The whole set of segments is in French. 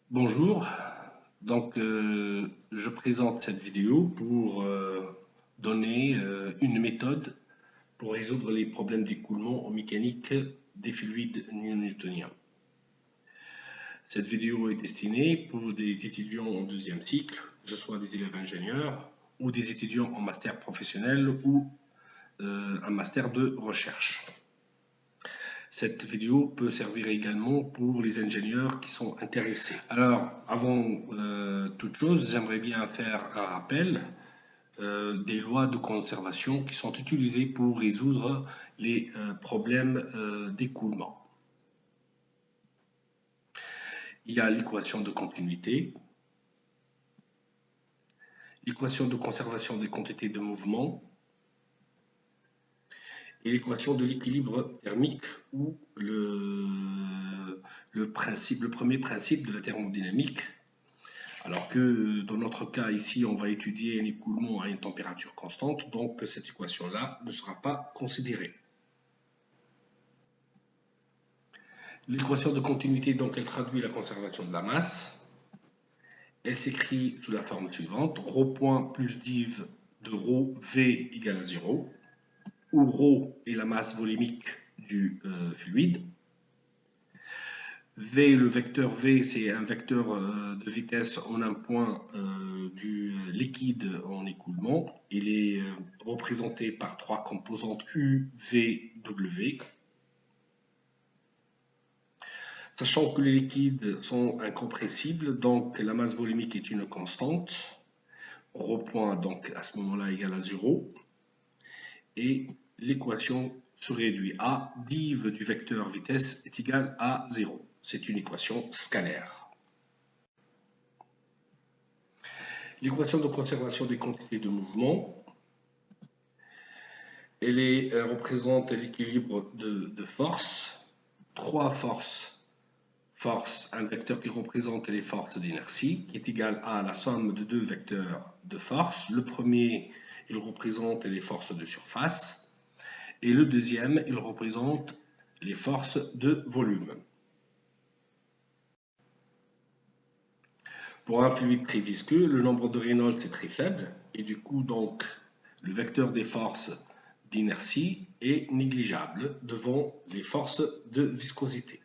Bonjour, je présente cette vidéo pour donner une méthode pour résoudre les problèmes d'écoulement en mécanique des fluides newtoniens. Cette vidéo est destinée pour des étudiants en deuxième cycle, que ce soit des élèves ingénieurs ou des étudiants en master professionnel ou un master de recherche. Cette vidéo peut servir également pour les ingénieurs qui sont intéressés. Alors, avant toute chose, j'aimerais bien faire un rappel des lois de conservation qui sont utilisées pour résoudre les problèmes d'écoulement. Il y a l'équation de continuité, l'équation de conservation des quantités de mouvement, et l'équation de l'équilibre thermique ou le premier principe de la thermodynamique. Alors que dans notre cas ici, on va étudier un écoulement à une température constante, donc cette équation-là ne sera pas considérée. L'équation de continuité, donc, elle traduit la conservation de la masse. Elle s'écrit sous la forme suivante, ρ point plus div de ρ V égale à 0, où ρ est la masse volumique du fluide. V, le vecteur V, c'est un vecteur de vitesse en un point du liquide en écoulement. Il est représenté par trois composantes U, V, W. Sachant que les liquides sont incompressibles, donc la masse volumique est une constante. Ρ point, donc à ce moment-là, égale à 0. Et l'équation se réduit à div du vecteur vitesse est égal à 0. C'est une équation scalaire. L'équation de conservation des quantités de mouvement, elle représente l'équilibre de forces. Trois forces. Force, un vecteur qui représente les forces d'inertie, qui est égal à la somme de deux vecteurs de force. Le premier, il représente les forces de surface. Et le deuxième, il représente les forces de volume. Pour un fluide très visqueux, le nombre de Reynolds est très faible et du coup, donc, le vecteur des forces d'inertie est négligeable devant les forces de viscosité.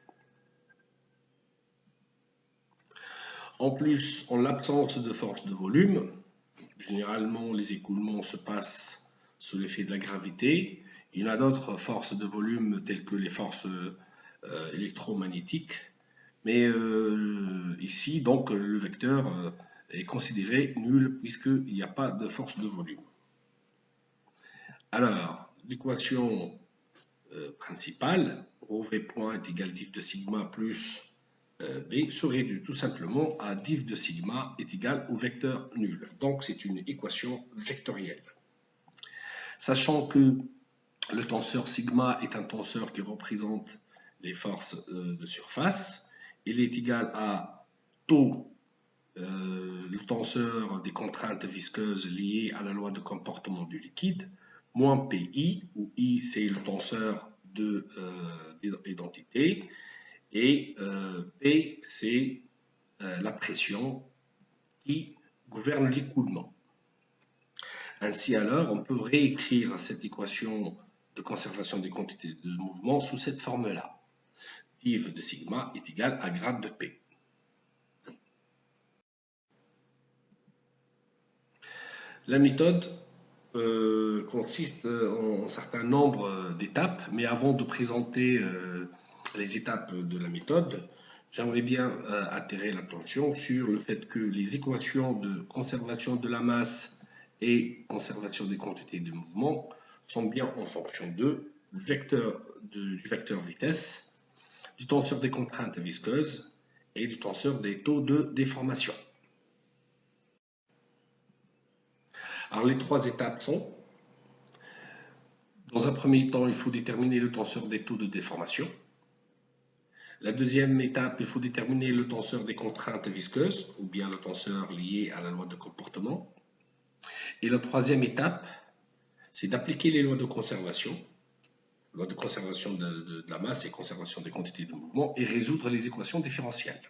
En plus, en l'absence de force de volume, généralement les écoulements se passent sous l'effet de la gravité. Il y en a d'autres forces de volume telles que les forces électromagnétiques. Mais ici, donc, le vecteur est considéré nul puisqu'il n'y a pas de force de volume. Alors, l'équation principale, ρV point est égal à div de sigma plus B, se réduit tout simplement à div de sigma est égal au vecteur nul. Donc, c'est une équation vectorielle. Sachant que le tenseur sigma est un tenseur qui représente les forces de surface, il est égal à tau, le tenseur des contraintes visqueuses liées à la loi de comportement du liquide, moins PI, où I c'est le tenseur d'identité, et P c'est la pression qui gouverne l'écoulement. Ainsi alors, on peut réécrire cette équation de conservation des quantités de mouvement sous cette forme-là. Div de sigma est égal à grade de P. La méthode consiste en un certain nombre d'étapes, mais avant de présenter les étapes de la méthode, j'aimerais bien attirer l'attention sur le fait que les équations de conservation de la masse et conservation des quantités de mouvement sont bien en fonction du vecteur vitesse, du tenseur des contraintes visqueuses et du tenseur des taux de déformation. Alors les trois étapes sont, dans un premier temps, il faut déterminer le tenseur des taux de déformation. La deuxième étape, il faut déterminer le tenseur des contraintes visqueuses, ou bien le tenseur lié à la loi de comportement. Et la troisième étape, c'est d'appliquer les lois de conservation, loi de conservation de la masse et conservation des quantités de mouvement, et résoudre les équations différentielles.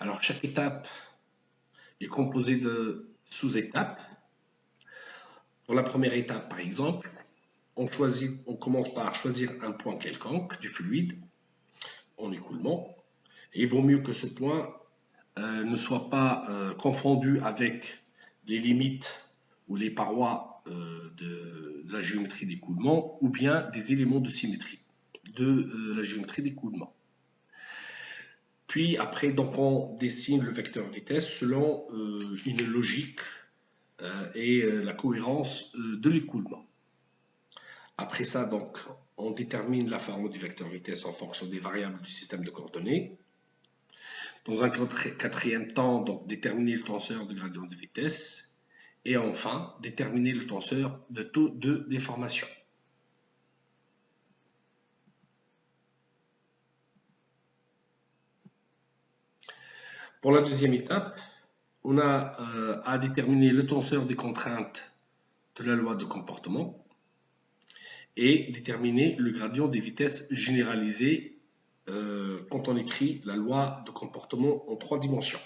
Alors, chaque étape est composée de sous-étapes. Pour la première étape, par exemple, on commence par choisir un point quelconque du fluide en écoulement. Et il vaut mieux que ce point ne soit pas confondu avec les limites ou les parois de la géométrie d'écoulement ou bien des éléments de symétrie de la géométrie d'écoulement. Puis après, donc, on dessine le vecteur vitesse selon une logique et la cohérence de l'écoulement. Après ça, donc, on détermine la forme du vecteur vitesse en fonction des variables du système de coordonnées. Dans un quatrième temps, donc, déterminer le tenseur de gradient de vitesse. Et enfin, déterminer le tenseur de taux de déformation. Pour la deuxième étape, on a à déterminer le tenseur des contraintes de la loi de comportement et déterminer le gradient des vitesses généralisées quand on écrit la loi de comportement en 3 dimensions.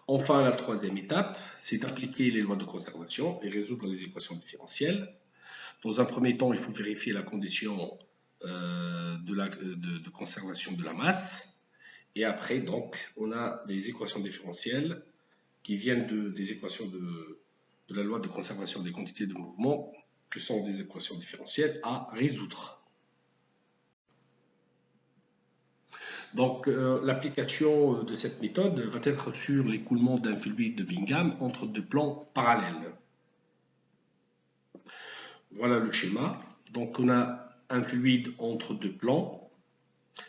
Enfin, la troisième étape, c'est d'appliquer les lois de conservation et résoudre les équations différentielles. Dans un premier temps, il faut vérifier la condition de conservation de la masse. Et après, donc, on a des équations différentielles qui viennent des équations de la loi de conservation des quantités de mouvement, que sont des équations différentielles à résoudre. Donc, l'application de cette méthode va être sur l'écoulement d'un fluide de Bingham entre deux plans parallèles. Voilà le schéma. Donc, on a un fluide entre deux plans,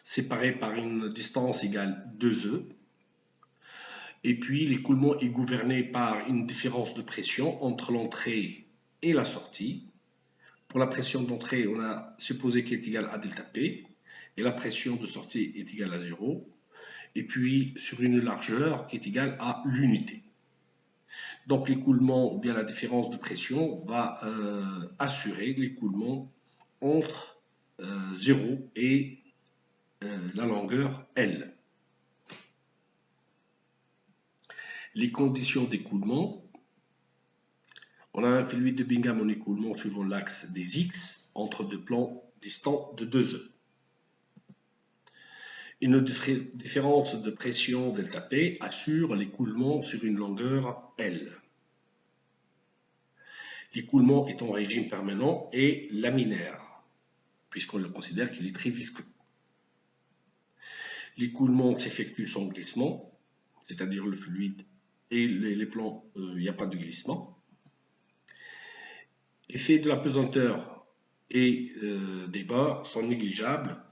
séparés par une distance égale 2E. Et puis, l'écoulement est gouverné par une différence de pression entre l'entrée et la sortie. Pour la pression d'entrée, on a supposé qu'elle est égale à delta P, et la pression de sortie est égale à 0. Et puis, sur une largeur qui est égale à l'unité. Donc, l'écoulement, ou bien la différence de pression, va assurer l'écoulement entre 0 et la longueur L. Les conditions d'écoulement, on a un fluide de Bingham en écoulement suivant l'axe des X entre deux plans distants de 2E. Une différence de pression delta P assure l'écoulement sur une longueur L. L'écoulement est en régime permanent et laminaire, puisqu'on le considère qu'il est très visqueux. L'écoulement s'effectue sans glissement, c'est-à-dire le fluide et les plans, il n'y a pas de glissement. L'effet de la pesanteur et des bords sont négligeables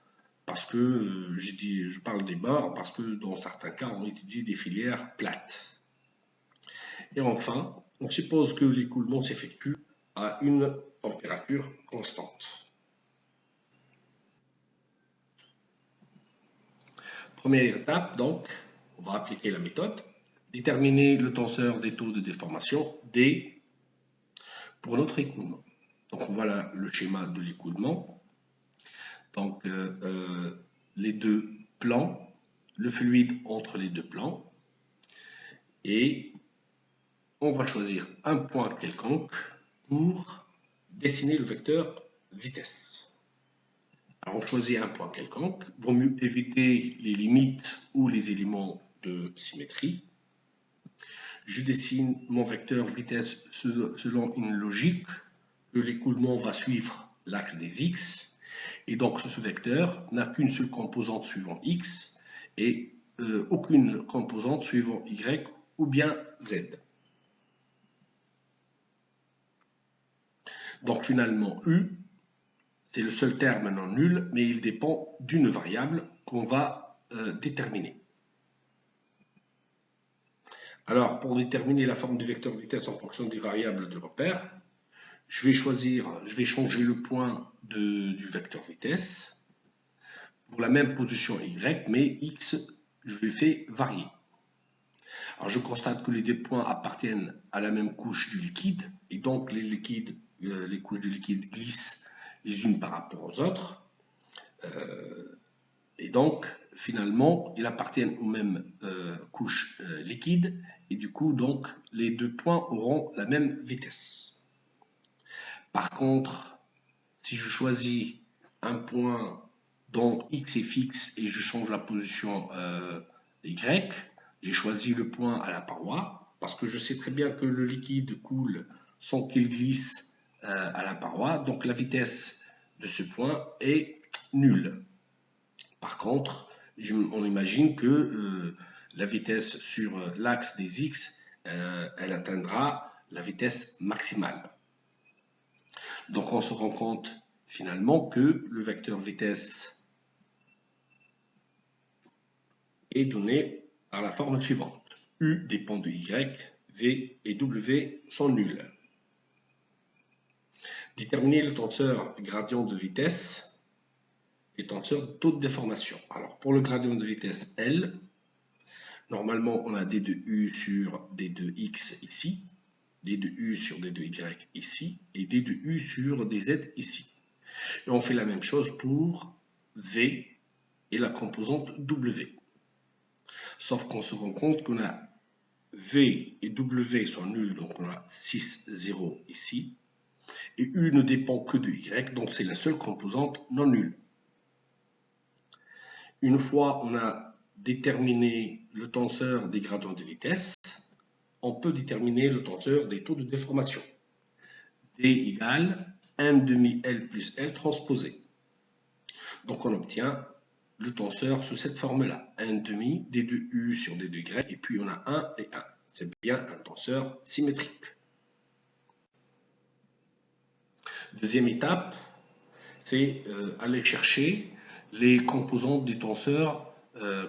parce que, je parle des bords parce que dans certains cas, on étudie des filières plates. Et enfin, on suppose que l'écoulement s'effectue à une température constante. Première étape, donc, on va appliquer la méthode. Déterminer le tenseur des taux de déformation D pour notre écoulement. Donc voilà le schéma de l'écoulement. Donc les deux plans, le fluide entre les deux plans. Et on va choisir un point quelconque pour dessiner le vecteur vitesse. Alors on choisit un point quelconque. Il vaut mieux éviter les limites ou les éléments de symétrie. Je dessine mon vecteur vitesse selon une logique que l'écoulement va suivre l'axe des X. Et donc ce vecteur n'a qu'une seule composante suivant X et aucune composante suivant Y ou bien Z. Donc finalement U, c'est le seul terme non nul, mais il dépend d'une variable qu'on va déterminer. Alors, pour déterminer la forme du vecteur vitesse en fonction des variables de repère, je vais changer le point du vecteur vitesse pour la même position Y, mais X, je vais faire varier. Alors, je constate que les deux points appartiennent à la même couche du liquide, et donc les couches du liquide glissent les unes par rapport aux autres. Et donc, finalement, ils appartiennent aux mêmes couches liquides, et du coup, donc, les deux points auront la même vitesse. Par contre, si je choisis un point dont x est fixe et je change la position y, j'ai choisi le point à la paroi, parce que je sais très bien que le liquide coule sans qu'il glisse à la paroi, donc la vitesse de ce point est nulle. Par contre, on imagine que la vitesse sur l'axe des x, elle atteindra la vitesse maximale. Donc on se rend compte finalement que le vecteur vitesse est donné par la formule suivante. U dépend de y, v et w sont nuls. Déterminer le tenseur gradient de vitesse et tenseur taux de déformation. Alors pour le gradient de vitesse L, normalement on a d de u sur d de x ici, d de u sur d de y ici et d de u sur dz ici. Et on fait la même chose pour v et la composante w. Sauf qu'on se rend compte qu'on a v et w sont nuls, donc on a 6, 0 ici. Et u ne dépend que de y, donc c'est la seule composante non nulle. Une fois on a déterminé le tenseur des gradients de vitesse, on peut déterminer le tenseur des taux de déformation. D égale 1/2L plus L transposé. Donc on obtient le tenseur sous cette forme-là. 1/2 d de u sur d de y, et puis on a 1 et 1. C'est bien un tenseur symétrique. Deuxième étape, c'est aller chercher les composantes du tenseur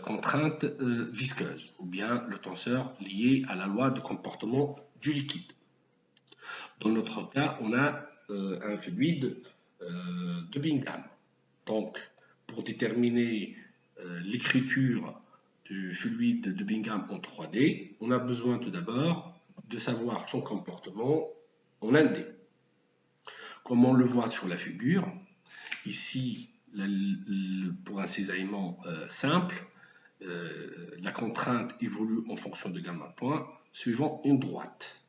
contrainte visqueuse, ou bien le tenseur lié à la loi de comportement du liquide. Dans notre cas, on a un fluide de Bingham. Donc, pour déterminer l'écriture du fluide de Bingham en 3D, on a besoin tout d'abord de savoir son comportement en 1D. Comme on le voit sur la figure, ici, pour un cisaillement simple, la contrainte évolue en fonction de gamma point suivant une droite.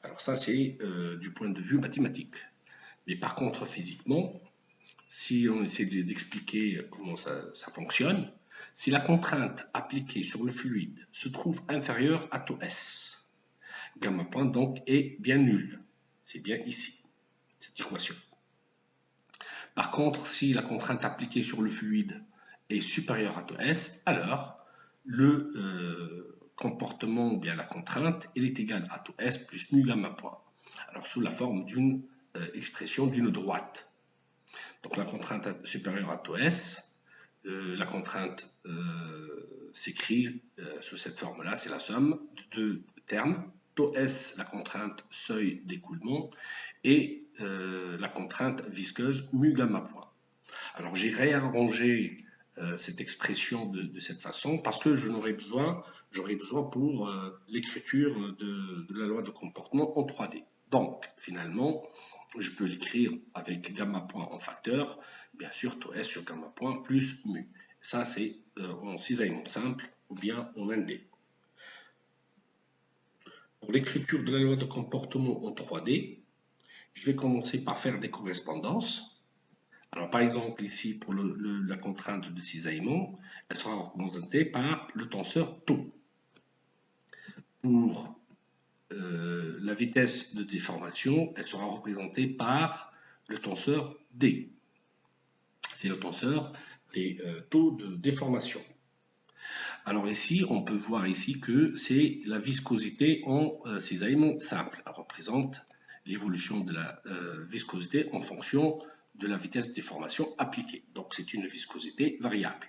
Alors ça, c'est du point de vue mathématique. Mais par contre, physiquement, si on essaie d'expliquer comment ça fonctionne, si la contrainte appliquée sur le fluide se trouve inférieure à tau S, gamma point donc est bien nul. C'est bien ici, cette équation. Par contre, si la contrainte appliquée sur le fluide est supérieure à tau S, alors le comportement ou bien la contrainte, elle est égale à tau S plus nu gamma point. Alors sous la forme d'une expression d'une droite. Donc la contrainte supérieure à tau S, la contrainte s'écrit sous cette forme-là, c'est la somme de deux termes. Tau S, la contrainte seuil d'écoulement, et la contrainte visqueuse mu gamma point. Alors j'ai réarrangé cette expression de cette façon parce que j'aurais besoin pour l'écriture de la loi de comportement en 3D. Donc finalement, je peux l'écrire avec gamma point en facteur, bien sûr tau S sur gamma point plus mu. Ça c'est en cisaillement simple ou bien en 1D. Pour l'écriture de la loi de comportement en 3D, je vais commencer par faire des correspondances. Alors par exemple ici pour la contrainte de cisaillement, elle sera représentée par le tenseur tau. Pour la vitesse de déformation, elle sera représentée par le tenseur D. C'est le tenseur des taux de déformation. Alors ici, on peut voir ici que c'est la viscosité en cisaillement simple. Elle représente l'évolution de la viscosité en fonction de la vitesse de déformation appliquée. Donc c'est une viscosité variable.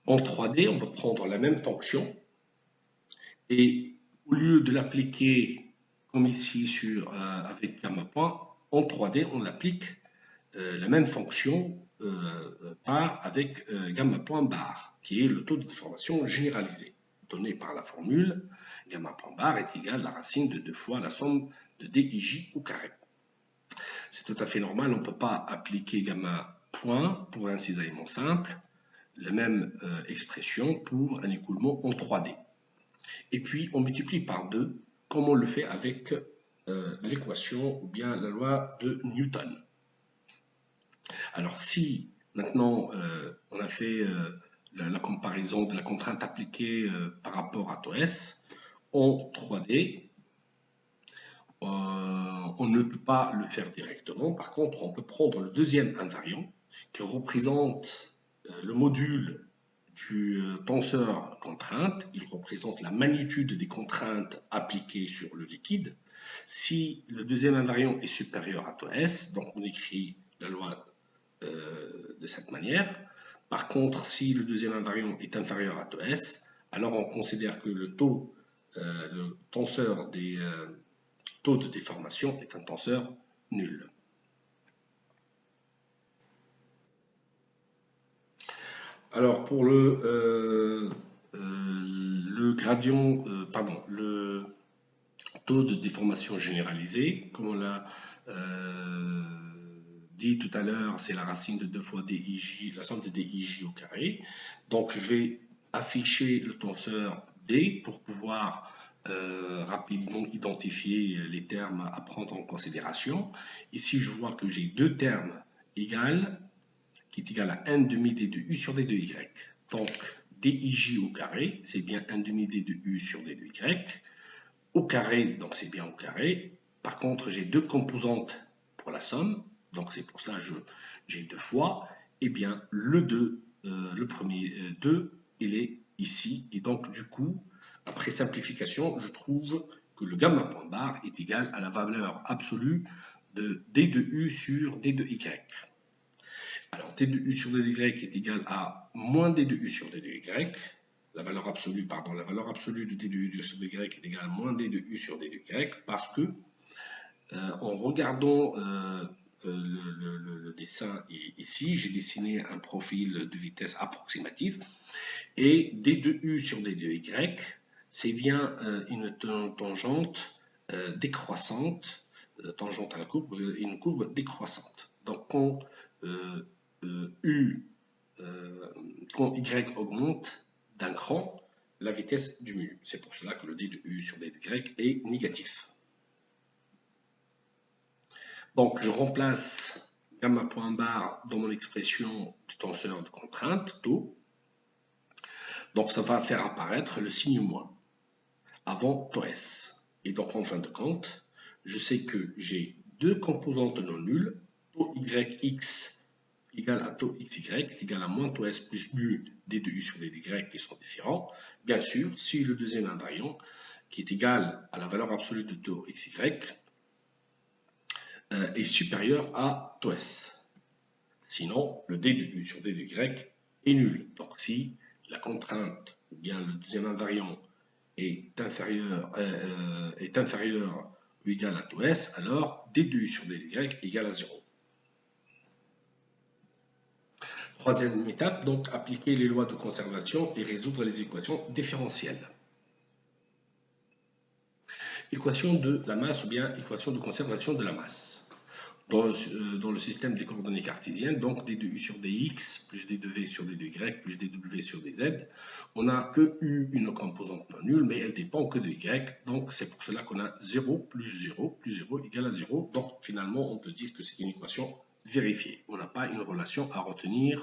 En 3D, on va prendre la même fonction et au lieu de l'appliquer comme ici avec gamma point, en 3D, on applique la même fonction avec gamma point bar, qui est le taux de déformation généralisé, donné par la formule gamma point bar est égal à la racine de 2 fois la somme de dij au carré. C'est tout à fait normal, on ne peut pas appliquer gamma point pour un cisaillement simple, la même expression pour un écoulement en 3D. Et puis on multiplie par 2, comme on le fait avec l'équation ou bien la loi de Newton. Alors si maintenant on a fait la comparaison de la contrainte appliquée par rapport à TOS en 3D, on ne peut pas le faire directement. Par contre, on peut prendre le deuxième invariant qui représente le module du tenseur contrainte. Il représente la magnitude des contraintes appliquées sur le liquide. Si le deuxième invariant est supérieur à tau S, donc on écrit la loi de cette manière. Par contre, si le deuxième invariant est inférieur à tau S, alors on considère que le tenseur des taux de déformation est un tenseur nul. Alors pour le gradient, le taux de déformation généralisé, comme on l'a dit tout à l'heure, c'est la racine de 2 fois DIJ, la somme de DIJ au carré. Donc je vais afficher le tenseur D pour pouvoir rapidement identifier les termes à prendre en considération. Ici, je vois que j'ai deux termes égales, qui est égal à 1 demi d de u sur d de y. Donc, dij au carré, c'est bien 1 demi d de u sur d de y. Au carré, donc c'est bien au carré. Par contre, j'ai deux composantes pour la somme, donc c'est pour cela que j'ai deux fois. Et bien, le 2, le premier 2, il est ici. Et donc, du coup, après simplification, je trouve que le gamma point barre est égal à la valeur absolue de d de u sur d de y. Alors, d de u sur d de y est égal à moins d de u sur d de y. La valeur absolue, la valeur absolue de d de u sur d de y est égale à moins d de u sur d de y parce que, en regardant le dessin ici, j'ai dessiné un profil de vitesse approximatif et d de u sur d de y, c'est bien une tangente décroissante, tangente à la courbe, une courbe décroissante. Donc quand quand y augmente d'un cran, la vitesse diminue. C'est pour cela que le d de u sur d de y est négatif. Donc je remplace gamma point barre dans mon expression du tenseur de contrainte, tau. Donc ça va faire apparaître le signe moins avant tau S. Et donc en fin de compte, je sais que j'ai deux composantes non nulles, tau yx égale à tau xy est égal à moins tau s plus mu d de u sur d de y qui sont différents. Bien sûr, si le deuxième invariant, qui est égal à la valeur absolue de tau xy, est supérieur à tau s. Sinon, le d de u sur d de y est nul. Donc si la contrainte, ou bien le deuxième invariant, est inférieur ou égal à tau s, alors d de u sur d de y est égal à 0. Troisième étape, donc appliquer les lois de conservation et résoudre les équations différentielles. Équation de la masse ou bien équation de conservation de la masse. Dans le système des coordonnées cartésiennes, donc d de u sur dx plus d de v sur d de y plus dw sur dz, on n'a que u une composante non nulle, mais elle dépend que de y, donc c'est pour cela qu'on a 0 plus 0 plus 0 égale à 0. Donc finalement, on peut dire que c'est une équation vérifiée. On n'a pas une relation à retenir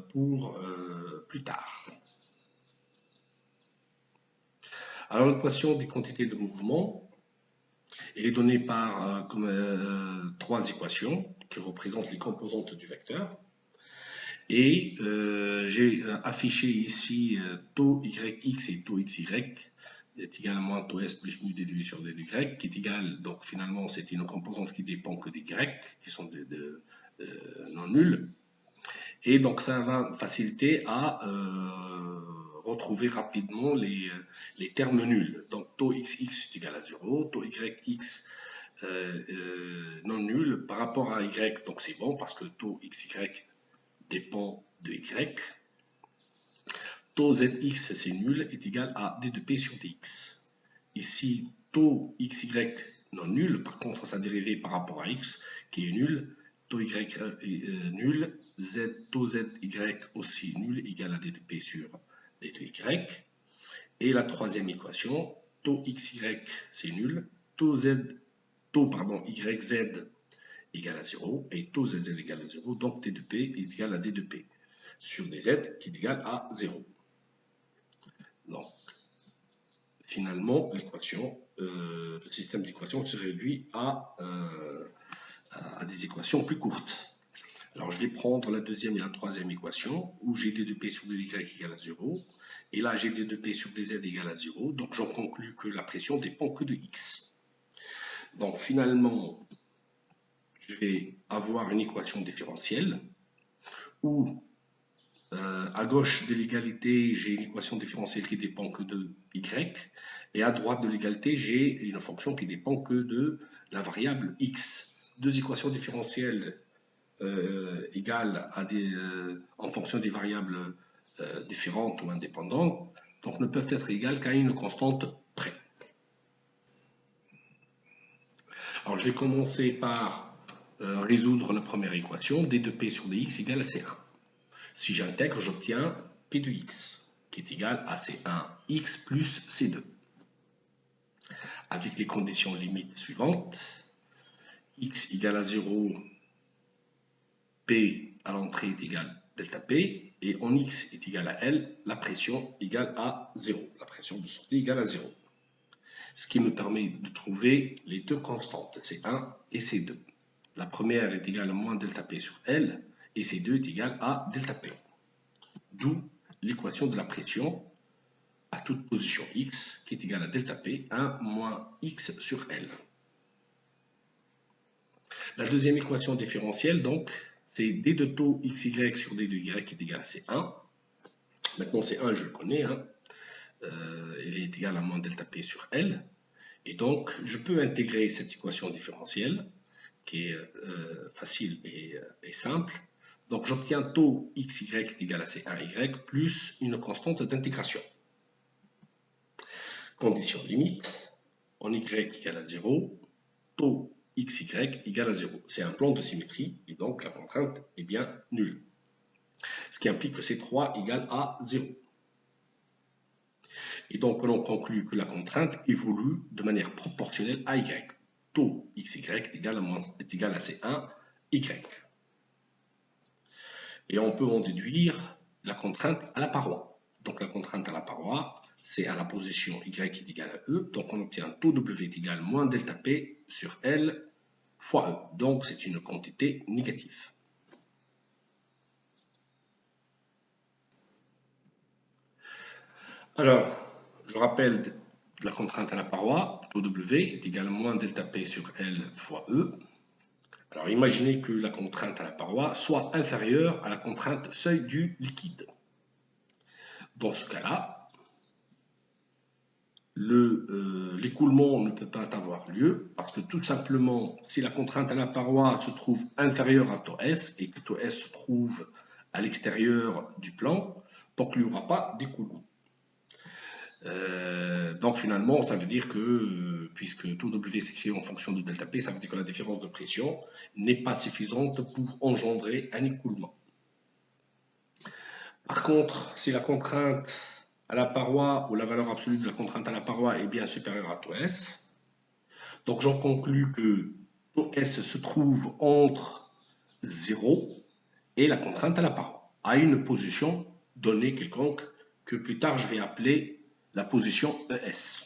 pour plus tard. Alors l'équation des quantités de mouvement, elle est donnée par trois équations qui représentent les composantes du vecteur. Et j'ai affiché ici tau yx et tau xy est égal à moins tau s plus mu d de u sur d de y, qui est égal, donc finalement c'est une composante qui dépend que des y, qui sont non nulles. Et donc ça va faciliter à retrouver rapidement les termes nuls. Donc tau xx est égal à 0, tau yx non nul par rapport à y, donc c'est bon parce que tau xy dépend de y. Tau zx c'est nul est égal à d de p sur dx. Ici tau xy non nul. Par contre, sa dérivée par rapport à x qui est nul, taux y est nul, taux zy aussi nul, égal à d de p sur d de y. Et la troisième équation, taux xy c'est nul, taux yz égale à 0 et taux zz égale à 0, donc t de p est égal à d de p sur dz qui est égal à 0. Donc, finalement, l'équation, le système d'équations se réduit à des équations plus courtes. Alors, je vais prendre la deuxième et la troisième équation, où j'ai d de p sur dy égale à 0, et là, j'ai d de p sur dz égale à 0, donc j'en conclus que la pression dépend que de x. Donc, finalement, je vais avoir une équation différentielle, où à gauche de l'égalité, j'ai une équation différentielle qui dépend que de y, et à droite de l'égalité, j'ai une fonction qui dépend que de la variable x. Deux équations différentielles égales en fonction des variables différentes ou indépendantes, donc ne peuvent être égales qu'à une constante près. Alors je vais commencer par résoudre la première équation, d de p sur dx égale à c1. Si j'intègre, j'obtiens p de x, qui est égal à c1x plus c2. Avec les conditions limites suivantes, x égale à 0, p à l'entrée est égal à delta p, et en x est égal à L, la pression égale à 0. La pression de sortie égale à 0. Ce qui me permet de trouver les deux constantes, C1 et C2. La première est égale à moins delta P sur L, et C2 est égal à delta P. D'où l'équation de la pression à toute position x, qui est égale à delta P, 1 moins x sur L. La deuxième équation différentielle, donc, c'est d de taux xy sur d de y qui est égal à C1. Maintenant, C1, je le connais, hein. Il est égal à moins delta P sur L. Et donc, je peux intégrer cette équation différentielle, qui est facile et simple. Donc, j'obtiens taux xy est égal à C1y plus une constante d'intégration. Condition limite, en y égale à 0, taux xy égale à 0. C'est un plan de symétrie, et donc la contrainte est bien nulle. Ce qui implique que C3 égale à 0. Et donc, l'on conclut que la contrainte évolue de manière proportionnelle à y. Taux xy est égal à C1 y. Et on peut en déduire la contrainte à la paroi. Donc, la contrainte à la paroi, c'est à la position y est égale à E. Donc, on obtient taux W est égal à moins delta P sur L fois E. Donc, c'est une quantité négative. Alors, je rappelle la contrainte à la paroi, taux W est égal à moins delta P sur L fois E. Alors, imaginez que la contrainte à la paroi soit inférieure à la contrainte seuil du liquide. Dans ce cas-là, l'écoulement ne peut pas avoir lieu parce que tout simplement, si la contrainte à la paroi se trouve inférieure à taux S et que taux S se trouve à l'extérieur du plan, donc il n'y aura pas d'écoulement. Donc finalement, ça veut dire que, puisque taux W s'écrit en fonction de delta P, ça veut dire que la différence de pression n'est pas suffisante pour engendrer un écoulement. Par contre, si la contrainte à la paroi ou la valeur absolue de la contrainte à la paroi est bien supérieure à taux S, donc j'en conclus que taux S se trouve entre 0 et la contrainte à la paroi, à une position donnée quelconque que plus tard je vais appeler la position ES.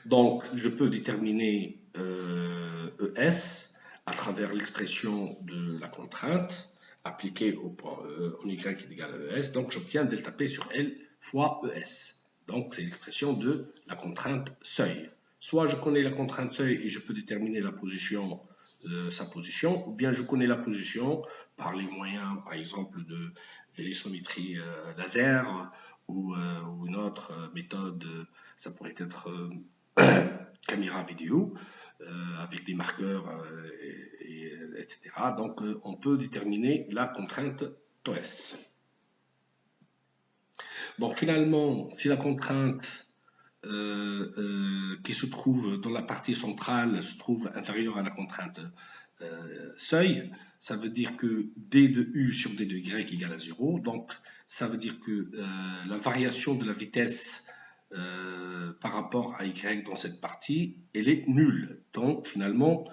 Donc, je peux déterminer ES à travers l'expression de la contrainte appliquée au point en Y qui est égal à ES. Donc, j'obtiens delta P sur L fois ES. Donc, c'est l'expression de la contrainte seuil. Soit je connais la contrainte seuil et je peux déterminer la position, sa position, ou bien je connais la position par les moyens, par exemple, de vélométrie laser, ou une autre méthode, ça pourrait être caméra vidéo, avec des marqueurs, etc. Donc, on peut déterminer la contrainte TOS. Donc, finalement, si la contrainte qui se trouve dans la partie centrale se trouve inférieur à la contrainte seuil, ça veut dire que d de u sur d de y égale à 0. Donc, ça veut dire que la variation de la vitesse par rapport à y dans cette partie, elle est nulle. Donc, finalement,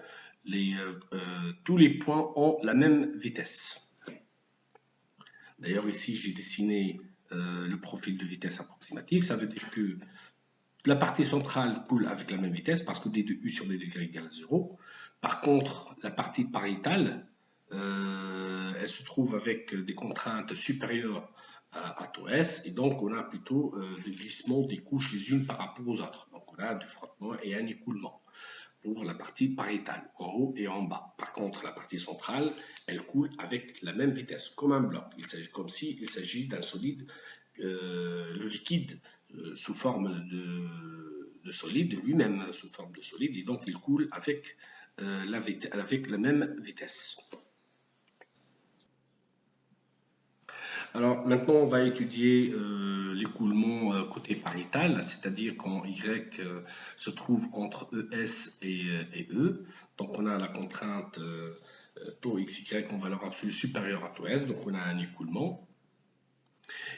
tous les points ont la même vitesse. D'ailleurs, ici, j'ai dessiné le profil de vitesse approximative. Ça veut dire que la partie centrale coule avec la même vitesse parce que d de u sur d de y égale à 0. Par contre, la partie pariétale, elle se trouve avec des contraintes supérieures à tau S, et donc on a plutôt le glissement des couches les unes par rapport aux autres. Donc on a du frottement et un écoulement pour la partie pariétale, en haut et en bas. Par contre, la partie centrale, elle coule avec la même vitesse, comme un bloc. Il s'agit comme s'il s'agit d'un solide, le liquide sous forme de solide, lui-même sous forme de solide, et donc il coule avec la même vitesse. Alors maintenant, on va étudier l'écoulement côté pariétal, c'est-à-dire quand Y se trouve entre ES et E. Donc on a la contrainte taux XY en valeur absolue supérieure à taux S, donc on a un écoulement.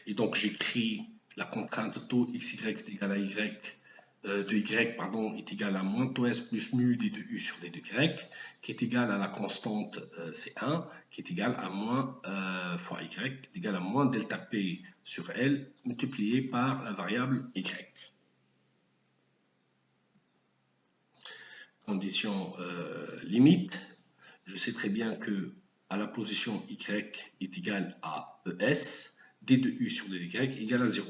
Et donc j'écris la contrainte taux XY est égal à Y de Y pardon, est égal à moins taux S plus mu d de U sur d de Y, qui est égal à la constante C1, qui est égal à moins fois Y, qui est égal à moins delta P sur L, multiplié par la variable Y. Condition limite, je sais très bien que à la position Y est égal à ES, d de U sur d de Y est égal à 0.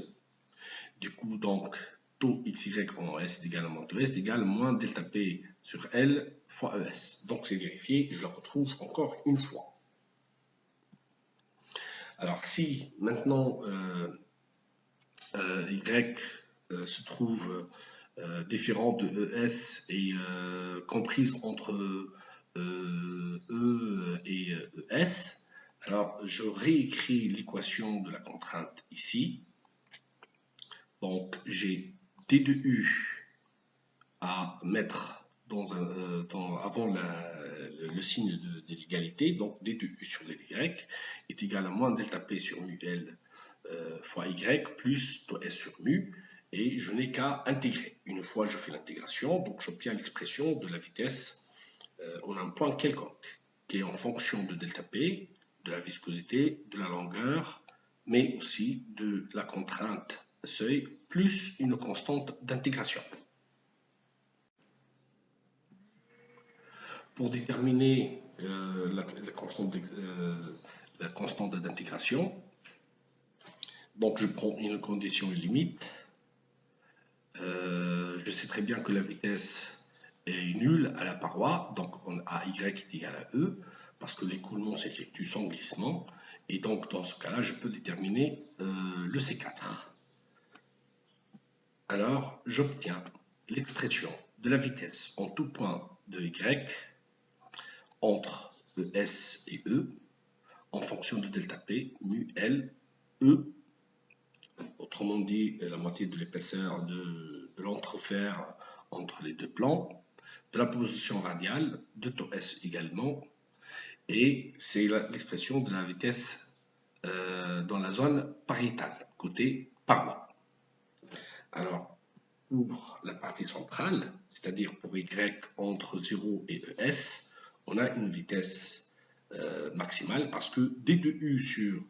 Du coup, donc, taux XY en S est égal à moins taux S est égal à moins delta P sur L fois ES. Donc, c'est vérifié, je le retrouve encore une fois. Alors, si maintenant Y se trouve différent de ES et comprise entre E et ES, alors je réécris l'équation de la contrainte ici. Donc, j'ai d de U à mettre avant le signe de l'égalité, donc d de U sur d de Y est égal à moins delta P sur mu L fois Y plus taux S sur mu, et je n'ai qu'à intégrer. Une fois je fais l'intégration, donc j'obtiens l'expression de la vitesse en un point quelconque, qui est en fonction de delta P, de la viscosité, de la longueur, mais aussi de la contrainte seuil, plus une constante d'intégration. Pour déterminer la constante d'intégration, donc je prends une condition limite. Je sais très bien que la vitesse est nulle à la paroi, donc on a Y est égal à E, parce que l'écoulement s'effectue sans glissement, et donc dans ce cas-là, je peux déterminer le C4. Alors, j'obtiens l'expression de la vitesse en tout point de Y entre ES et E en fonction de delta P, mu L, E, autrement dit la moitié de l'épaisseur de l'entrefer entre les deux plans, de la position radiale, de taux S également, et c'est l'expression de la vitesse dans la zone pariétale, côté paroi. Alors, pour la partie centrale, c'est-à-dire pour Y entre 0 et ES, on a une vitesse maximale parce que d de U sur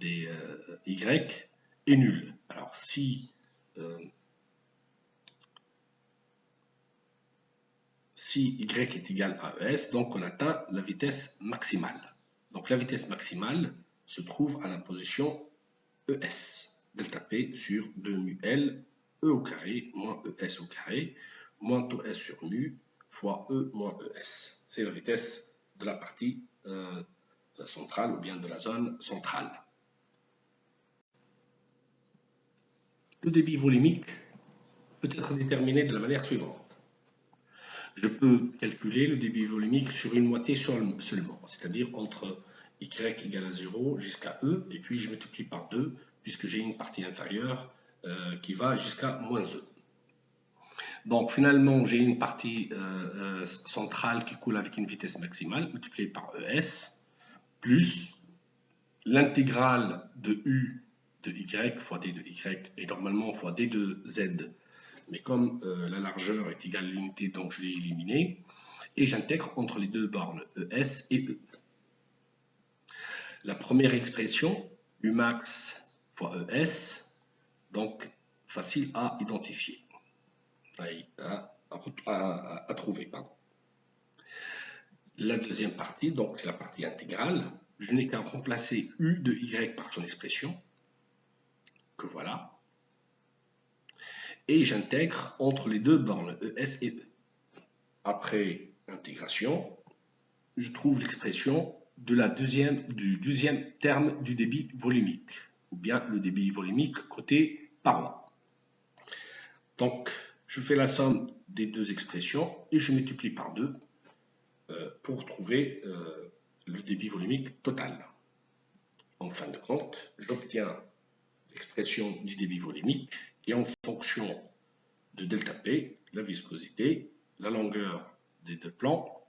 Y est nul. Alors, si Y est égal à ES, donc on atteint la vitesse maximale. Donc la vitesse maximale se trouve à la position ES, delta P sur 2 mu L, E au carré moins ES au carré, moins taux S sur mu fois E moins ES. C'est la vitesse de la partie centrale ou bien de la zone centrale. Le débit volumique peut être déterminé de la manière suivante. Je peux calculer le débit volumique sur une moitié seulement, c'est-à-dire entre Y égale à 0 jusqu'à E, et puis je multiplie par 2, puisque j'ai une partie inférieure qui va jusqu'à moins E. Donc finalement, j'ai une partie centrale qui coule avec une vitesse maximale multipliée par ES, plus l'intégrale de U de Y fois D de Y, et normalement fois D de Z. Mais comme la largeur est égale à l'unité, donc je l'ai éliminé, et j'intègre entre les deux bornes ES et E. La première expression, Umax fois ES, donc facile à identifier, à trouver. Pardon. La deuxième partie, donc c'est la partie intégrale, je n'ai qu'à remplacer U de Y par son expression, que voilà, et j'intègre entre les deux bornes ES et E. Après intégration, je trouve l'expression du deuxième terme du débit volumique, ou bien le débit volumique côté paroi. Donc, je fais la somme des deux expressions et je multiplie par 2 pour trouver le débit volumique total. En fin de compte, j'obtiens l'expression du débit volumique qui est en fonction de delta P, la viscosité, la longueur des deux plans,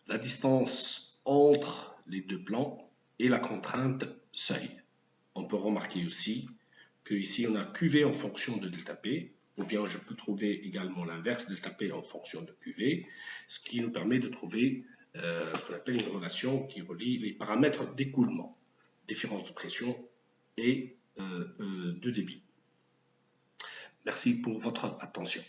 la distance entre les deux plans et la contrainte seuil. On peut remarquer aussi qu'ici on a QV en fonction de delta P, ou bien je peux trouver également l'inverse, delta P en fonction de QV, ce qui nous permet de trouver ce qu'on appelle une relation qui relie les paramètres d'écoulement, différence de pression et de débit. Merci pour votre attention.